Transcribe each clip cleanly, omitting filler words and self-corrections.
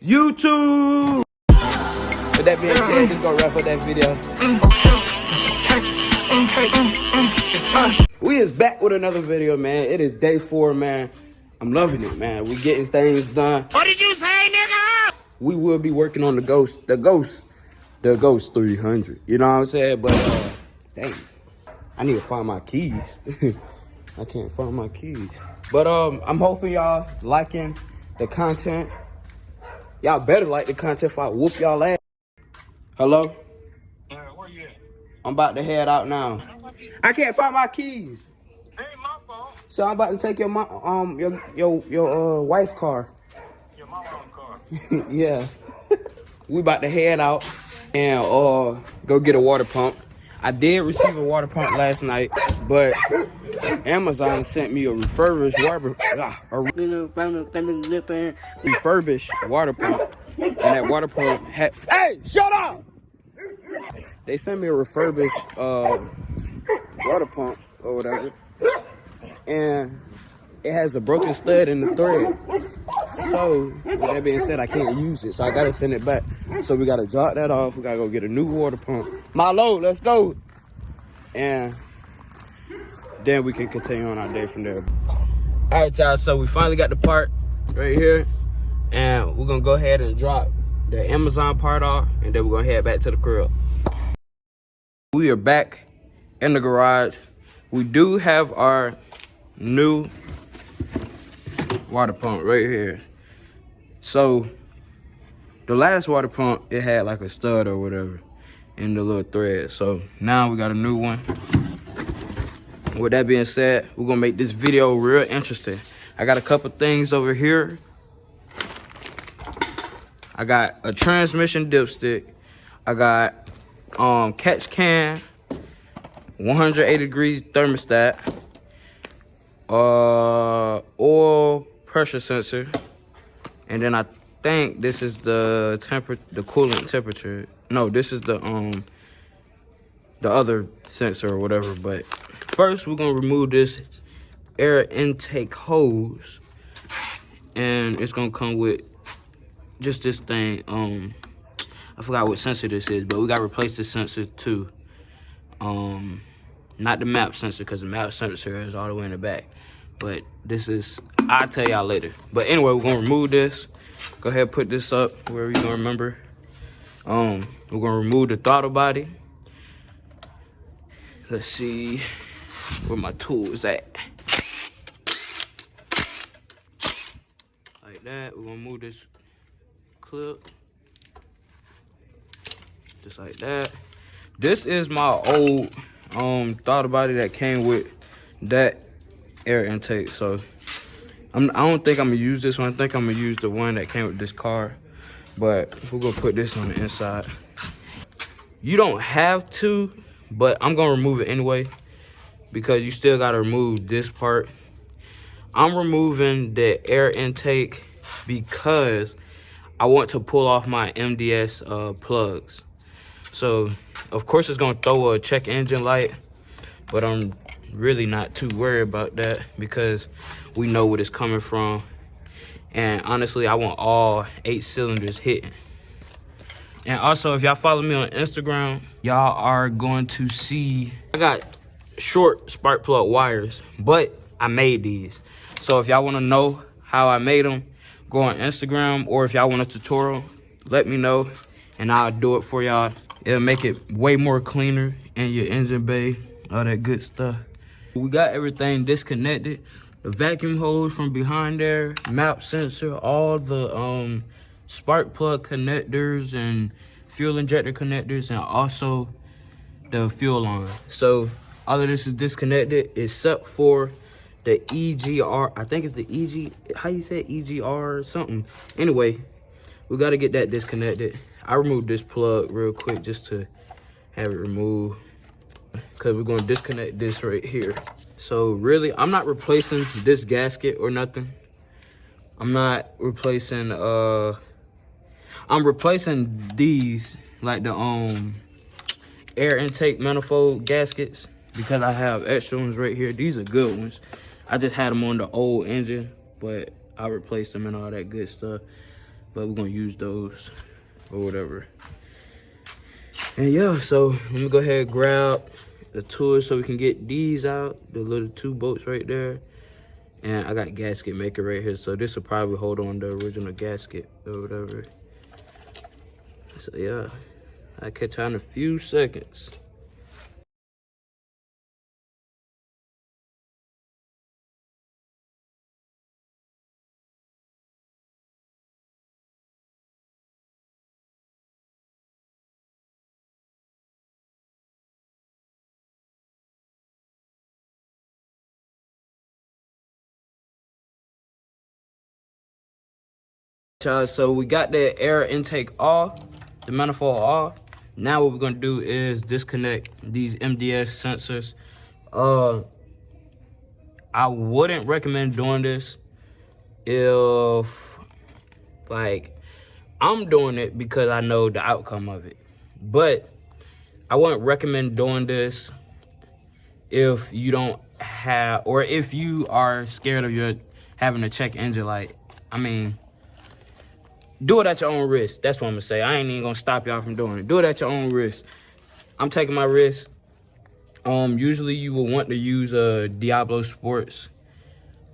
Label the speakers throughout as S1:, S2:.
S1: YouTube. With that being said, just gonna wrap up that video. We is back with another video, man. It is day 4, man. I'm loving it, man. We getting things done.
S2: What did you say, nigga?
S1: We will be working on the Ghost 300. You know what I'm saying? But dang, I need to find my keys. I can't find my keys. But I'm hoping y'all liking the content. Y'all better like the content if I whoop y'all ass. Hello?
S2: Where you at?
S1: I'm about to head out now. I can't find my keys.
S2: Ain't my fault.
S1: So I'm about to take your wife's car.
S2: Your mama's car.
S1: Yeah. We about to head out and go get a water pump. I did receive a water pump last night, but Amazon sent me a refurbished water pump. And that water pump had... Hey, shut up! They sent me a refurbished water pump or whatever. And it has a broken stud in the thread. So, with that being said, I can't use it. So I gotta send it back. So we gotta drop that off. We gotta go get a new water pump. Milo, let's go. And then we can continue on our day from there. All right, y'all. So we finally got the part right here. And we're gonna go ahead and drop the Amazon part off. And then we're gonna head back to the crib. We are back in the garage. We do have our new water pump right here. So the last water pump, it had like a stud or whatever in the little thread. So now we got a new one. With that being said, we're gonna make this video real interesting. I got a couple things over here. I got a transmission dipstick. I got catch can, 180 degrees thermostat, oil pressure sensor, and then I think this is the coolant temperature. No, this is the other sensor or whatever. But first, we're gonna remove this air intake hose, and it's gonna come with just this thing. I forgot what sensor this is, but we gotta replace this sensor too. Not the map sensor, because the map sensor is all the way in the back. But this is, I'll tell y'all later. But anyway, we're gonna remove this. Go ahead and put this up wherever you gonna remember. We're gonna remove the throttle body. Let's see where my tool is at. Like that. We're gonna move this clip. Just like that. This is my old throttle body that came with that air intake. So I don't think I'm gonna use this one. I think I'm gonna use the one that came with this car. But we're gonna put this on the inside. You don't have to, but I'm gonna remove it anyway, because you still gotta remove this part. I'm removing the air intake because I want to pull off my MDS plugs. So of course it's gonna throw a check engine light, but I'm really not too worried about that because we know what it's coming from. And honestly, I want all 8 cylinders hitting. And also, if y'all follow me on Instagram, y'all are going to see I got short spark plug wires, but I made these. So if y'all want to know how I made them, go on Instagram, or if y'all want a tutorial, let me know and I'll do it for y'all. It'll make it way more cleaner in your engine bay, all that good stuff. We got everything disconnected. The vacuum hose from behind there, map sensor, all the spark plug connectors and fuel injector connectors, and also the fuel line. So all of this is disconnected except for the EGR. I think it's the EG, how you say it? EGR or something. Anyway, we got to get that disconnected. I removed this plug real quick just to have it removed, because we're going to disconnect this right here. So really, I'm not replacing this gasket or nothing. I'm not replacing, I'm replacing these, like the air intake manifold gaskets, because I have extra ones right here. These are good ones. I just had them on the old engine, but I replaced them and all that good stuff. but we're gonna use those or whatever. And yeah, so let me go ahead and grab the tools so we can get these out, the little 2 bolts right there. And I got gasket maker right here, so this will probably hold on the original gasket or whatever. So yeah, I'll catch y'all in a few seconds. So we got the air intake off, the manifold off. Now what we're gonna do is disconnect these MDS sensors. I wouldn't recommend doing this if, like, I'm doing it because I know the outcome of it. But I wouldn't recommend doing this if you don't have, or if you are scared of your having to check engine light. I mean, do it at your own risk. That's what I'm gonna say. I ain't even gonna stop y'all from doing it. Do it at your own risk. I'm taking my risk. Usually you will want to use a Diablo Sports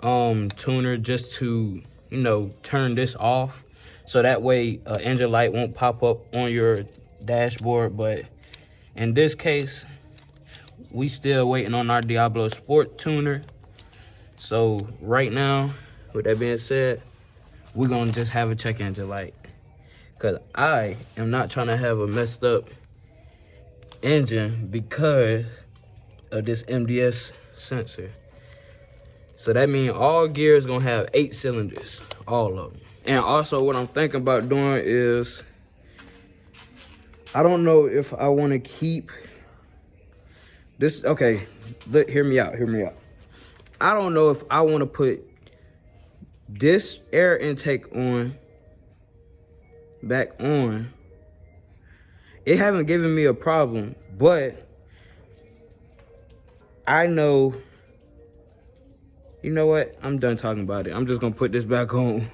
S1: tuner just to, you know, turn this off, so that way engine light won't pop up on your dashboard. But in this case, we still waiting on our Diablo Sport tuner. So right now, with that being said, we're gonna just have a check engine light, because I am not trying to have a messed up engine because of this MDS sensor. So that means all gears gonna have 8 cylinders, all of them. And also what I'm thinking about doing is, I don't know if I want to keep this. Okay, look, hear me out. I don't know if I want to put this air intake back on. It haven't given me a problem, but I know, you know what? I'm done talking about it. I'm just gonna put this back on.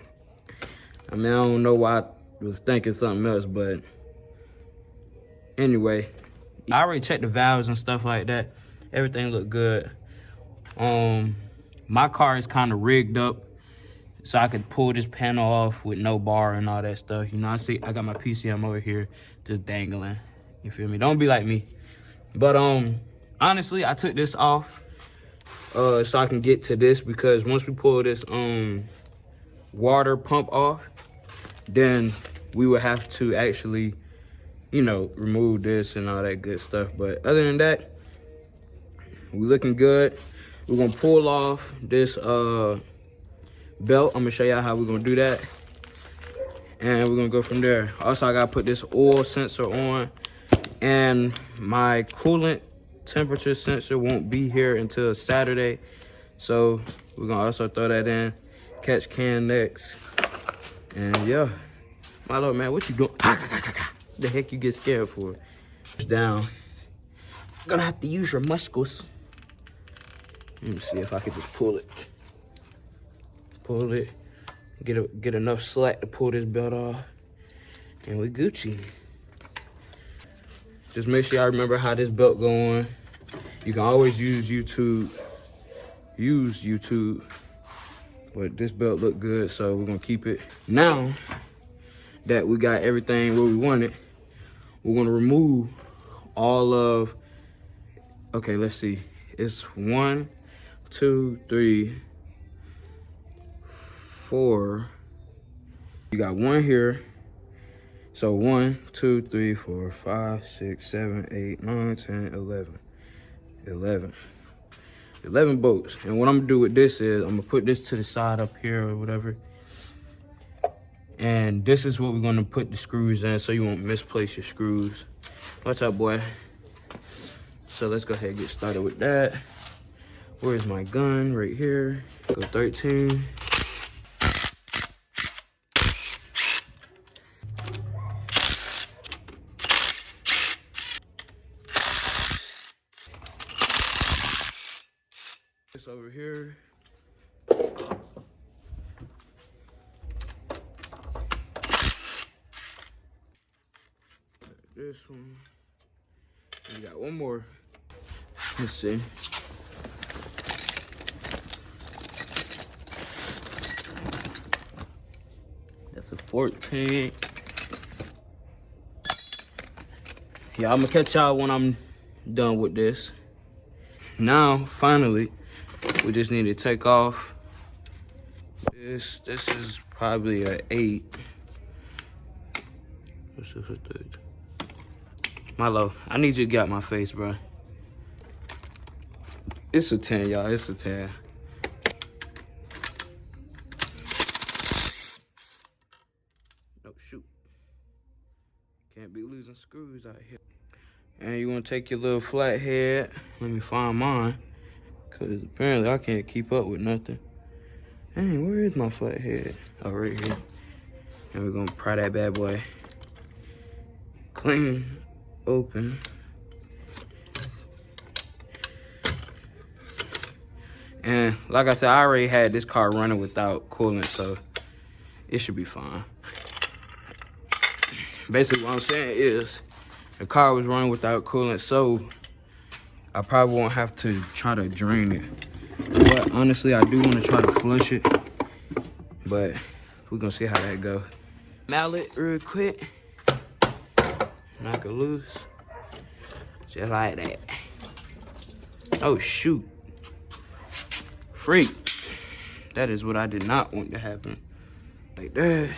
S1: I mean, I don't know why I was thinking something else, but anyway, I already checked the valves and stuff like that. Everything looked good. My car is kind of rigged up so I could pull this panel off with no bar and all that stuff. You know, I got my PCM over here just dangling. You feel me? Don't be like me. But honestly, I took this off so I can get to this, because once we pull this water pump off, then we would have to actually, you know, remove this and all that good stuff. But other than that, we're looking good. We're gonna pull off this belt. I'm gonna show y'all how we're gonna do that, and we're gonna go from there. Also, I gotta put this oil sensor on, and my coolant temperature sensor won't be here until Saturday, so we're gonna also throw that in, catch can next. And yeah, my lord, man, what you doing? The heck you get scared for? It's down. Gonna have to use your muscles. Let me see if I can just pull it. Pull it. Get enough slack to pull this belt off, and we Gucci. Just make sure y'all remember how this belt go on. You can always use YouTube. But this belt look good, so we're gonna keep it. Now that we got everything where we want it, we're gonna remove all of, okay, let's see. It's 1, 2, 3, 4. You got 1 here. So 1, 2, 3, 4, 5, 6, 7, 8, 9, 10, 11. 11 bolts. And what I'm gonna do with this is, I'm gonna put this to the side up here or whatever. And this is what we're gonna put the screws in, so you won't misplace your screws. Watch out, boy. So let's go ahead and get started with that. Where's my gun? Right here. Go 13. This over here. this one. We got one more. Let's see. That's a 14. Yeah, I'm gonna catch y'all when I'm done with this. Now, finally, we just need to take off. This is probably an 8. What's this? Milo, I need you to get out my face, bro. It's a 10, y'all. It's a 10. Oh, shoot. Can't be losing screws out here. And you want to take your little flathead. Let me find mine. Because apparently I can't keep up with nothing. Dang, where is my flathead? Oh, right here. And we're going to pry that bad boy clean, open. And like I said, I already had this car running without coolant, so it should be fine. Basically, what I'm saying is the car was running without coolant, so I probably won't have to try to drain it. But honestly, I do want to try to flush it, but we're gonna see how that go. Mallet real quick, knock it loose, just like that. Oh shoot, freak! That is what I did not want to happen. Like that.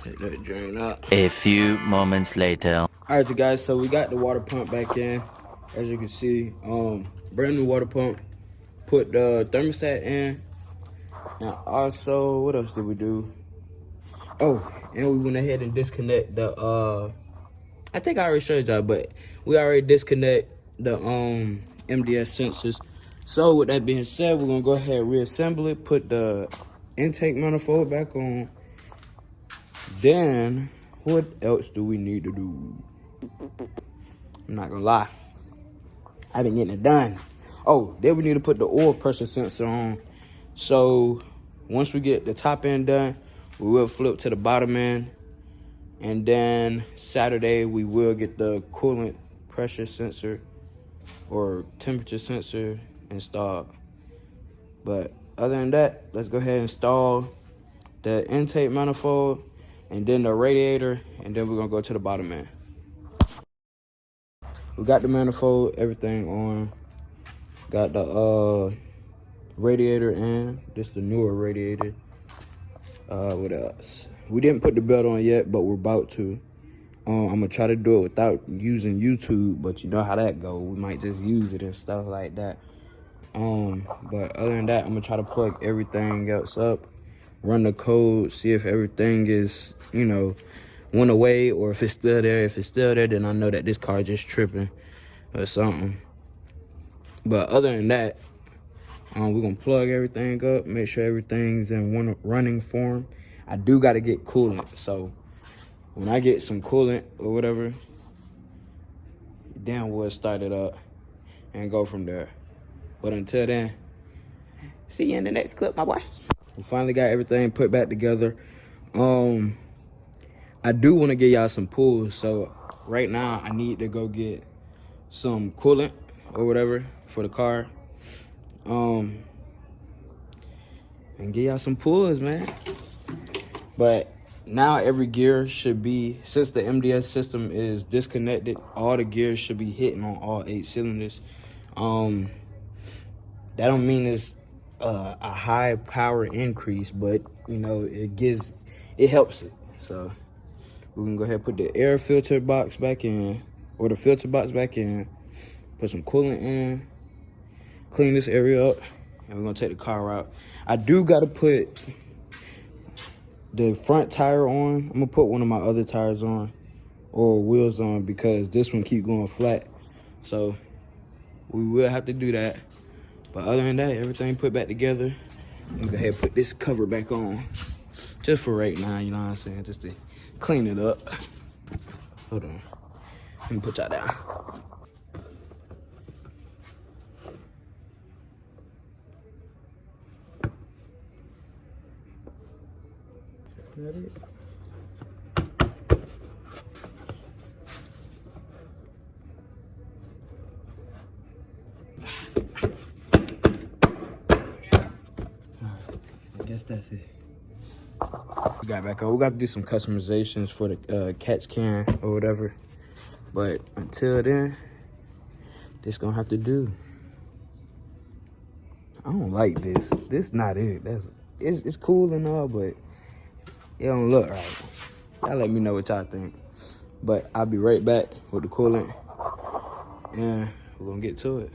S1: Let that drain out.
S3: A few moments later.
S1: All right, you guys, so we got the water pump back in. As you can see, brand new water pump. Put the thermostat in. And also, what else did we do? Oh, and we went ahead and disconnect the, I think I already showed y'all, but we already disconnect the MDS sensors. So with that being said, we're gonna go ahead and reassemble it, put the intake manifold back on. Then, what else do we need to do? I'm not gonna lie, I've been getting it done. Oh, then we need to put the oil pressure sensor on. So once we get the top end done, we will flip to the bottom end. And then Saturday, we will get the coolant pressure sensor or temperature sensor installed. But other than that, let's go ahead and install the intake manifold and then the radiator, and then we're gonna go to the bottom end. We got the manifold, everything on. Got the radiator in. This is the newer radiator. What else? We didn't put the belt on yet, but we're about to. I'm gonna try to do it without using YouTube, but you know how that go. We might just use it and stuff like that. But other than that, I'm gonna try to plug everything else up, run the code, see if everything is, you know, went away or if it's still there. If it's still there, then I know that this car just tripping or something. But other than that, we're gonna plug everything up, make sure everything's in one running form. I do gotta get coolant, so when I get some coolant or whatever, then we'll start it up and go from there. But until then, see you in the next clip, my boy. We finally got everything put back together. I do want to give y'all some pulls, so right now I need to go get some coolant or whatever for the car. And give y'all some pulls, man. But now every gear should be, since the MDS system is disconnected, all the gears should be hitting on all 8 cylinders. That don't mean it's a high power increase, but you know, it helps it. So we can go ahead and put the air filter box back in, or the filter box back in, put some coolant in, clean this area up, and we're gonna take the car out. I do gotta put the front tire on. I'm gonna put one of my other tires on, or wheels on, because this one keep going flat. So we will have to do that. But other than that, everything put back together. I'm gonna go ahead and put this cover back on, just for right now, you know what I'm saying? Just to clean it up. Hold on, let me put y'all down. That's not it. that's it. We got back on. We got to do some customizations for the catch can or whatever. But until then, this gonna have to do. I don't like this. This not it. It's cool and all, but it don't look right. Y'all let me know what y'all think. But I'll be right back with the coolant, and we're gonna get to it.